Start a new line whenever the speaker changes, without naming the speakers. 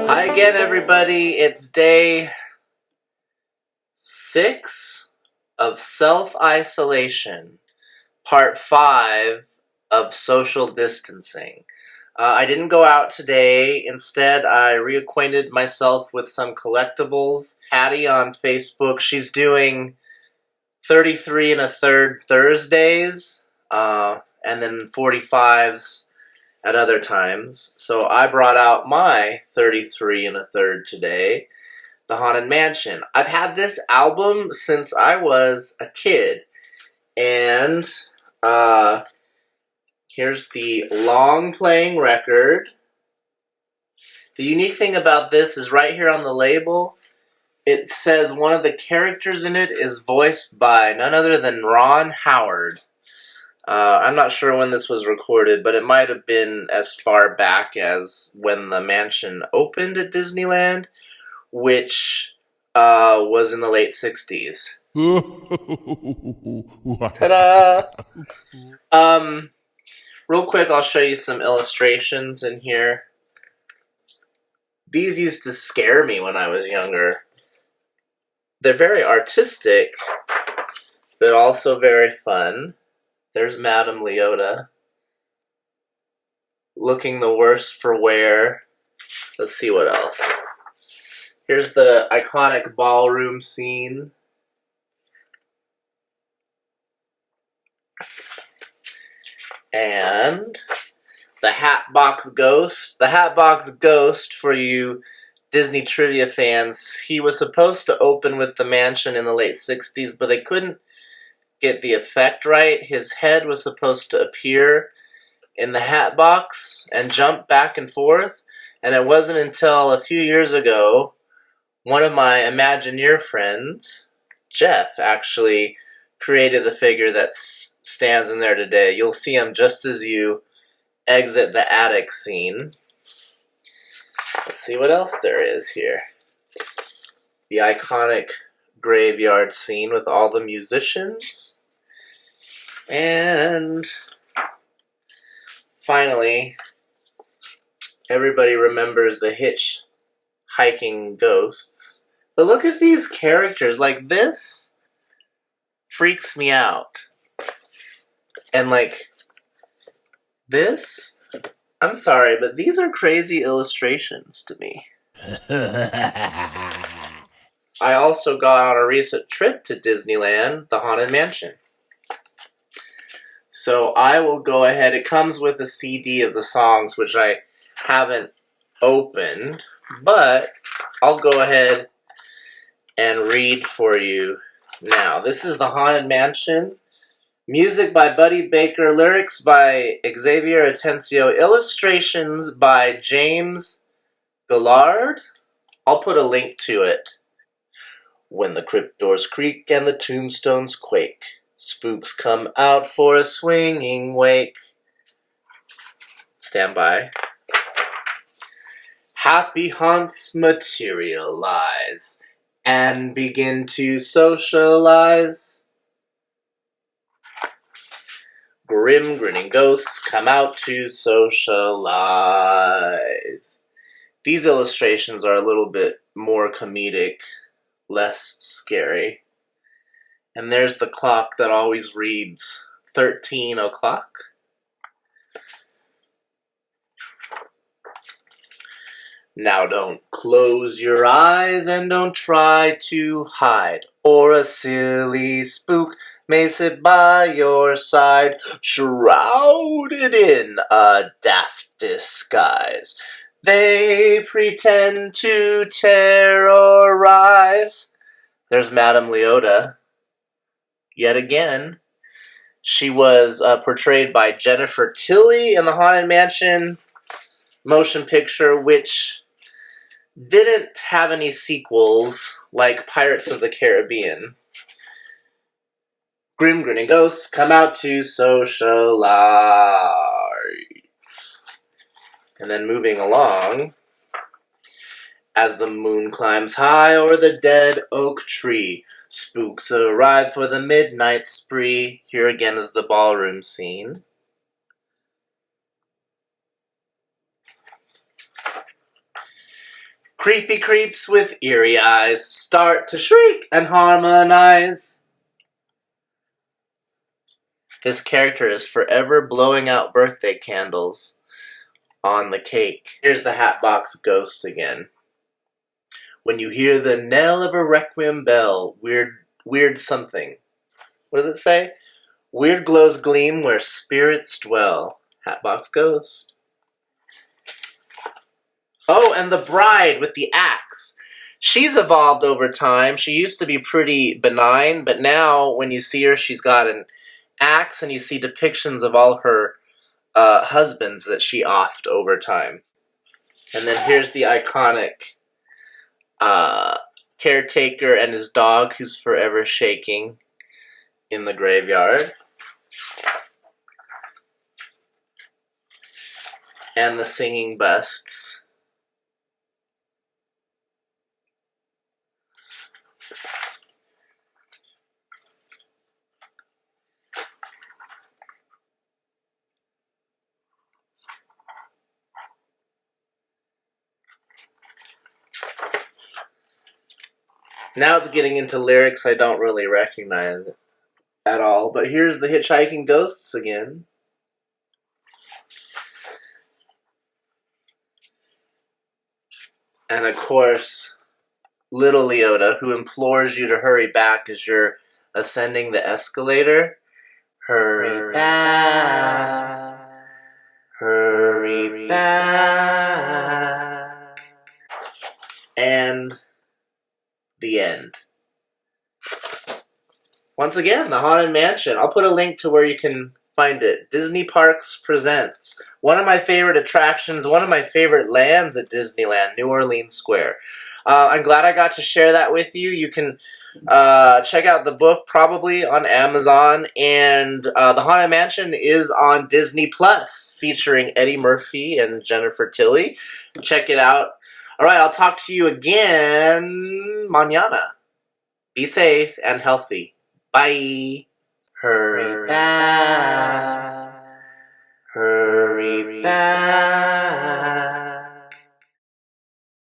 Hi again, everybody. It's day 6 of self-isolation, part 5 of social distancing. I didn't go out today. Instead, I reacquainted myself with some collectibles. Hattie on Facebook, she's doing 33 1/3 Thursdays, and then 45s at other times. So I brought out my 33 1/3 today, The Haunted Mansion. I've had this album since I was a kid, and here's the long playing record. The unique thing about this is right here on the label, it says one of the characters in it is voiced by none other than Ron Howard. I'm not sure when this was recorded, but it might have been as far back as when the mansion opened at Disneyland, which was in the late 60s. Ta-da! Real quick, I'll show you some illustrations in here. These used to scare me when I was younger. They're very artistic, but also very fun. There's Madame Leota, looking the worse for wear. Let's see what else. Here's the iconic ballroom scene. And the Hatbox Ghost. The Hatbox Ghost, for you Disney trivia fans, he was supposed to open with the mansion in the late 60s, but they couldn't get the effect right. His head was supposed to appear in the hat box and jump back and forth, and it wasn't until a few years ago one of my Imagineer friends, Jeff, actually created the figure that stands in there today. You'll see him just as you exit the attic scene. Let's see what else there is here. The iconic graveyard scene with all the musicians. And finally, everybody remembers the hitchhiking ghosts. But look at these characters. Like, this freaks me out. And like, this, I'm sorry, but these are crazy illustrations to me. I also got on a recent trip to Disneyland, the Haunted Mansion. So I will go ahead. It comes with a CD of the songs, which I haven't opened, but I'll go ahead and read for you now. This is the Haunted Mansion. Music by Buddy Baker, lyrics by Xavier Atencio, illustrations by James Gillard. I'll put a link to it. When the crypt doors creak and the tombstones quake, spooks come out for a swinging wake. Stand by. Happy haunts materialize and begin to socialize. Grim, grinning ghosts come out to socialize. These illustrations are a little bit more comedic, less scary. And there's the clock that always reads 13 o'clock. Now don't close your eyes and don't try to hide, or a silly spook may sit by your side, shrouded in a daft disguise. They pretend to terrorize. There's Madame Leota. Yet again, she was portrayed by Jennifer Tilly in the Haunted Mansion motion picture, which didn't have any sequels like Pirates of the Caribbean. Grim grinning ghosts come out to socialize. And then moving along, as the moon climbs high o'er the dead oak tree, spooks arrive for the midnight spree. Here again is the ballroom scene. Creepy creeps with eerie eyes start to shriek and harmonize. His character is forever blowing out birthday candles on the cake. Here's the Hatbox Ghost again. When you hear the knell of a requiem bell, weird something. What does it say? Weird glows gleam where spirits dwell. Hatbox Ghost. Oh, and the bride with the axe. She's evolved over time. She used to be pretty benign, but now when you see her, she's got an axe, and you see depictions of all her husbands that she offed over time. And then here's the iconic caretaker and his dog who's forever shaking in the graveyard. And the singing busts. Now it's getting into lyrics I don't really recognize at all, but here's the Hitchhiking Ghosts again. And of course, little Leota, who implores you to hurry back as you're ascending the escalator. Hurry back. Hurry back. And the end. Once again, the Haunted Mansion. I'll put a link to where you can find it. Disney Parks Presents. One of my favorite attractions, one of my favorite lands at Disneyland, New Orleans Square. I'm glad I got to share that with you. You can check out the book probably on Amazon. And The Haunted Mansion is on Disney Plus, featuring Eddie Murphy and Jennifer Tilly. Check it out. All right, I'll talk to you again mañana. Be safe and healthy. Bye. Hurry back. Hurry back.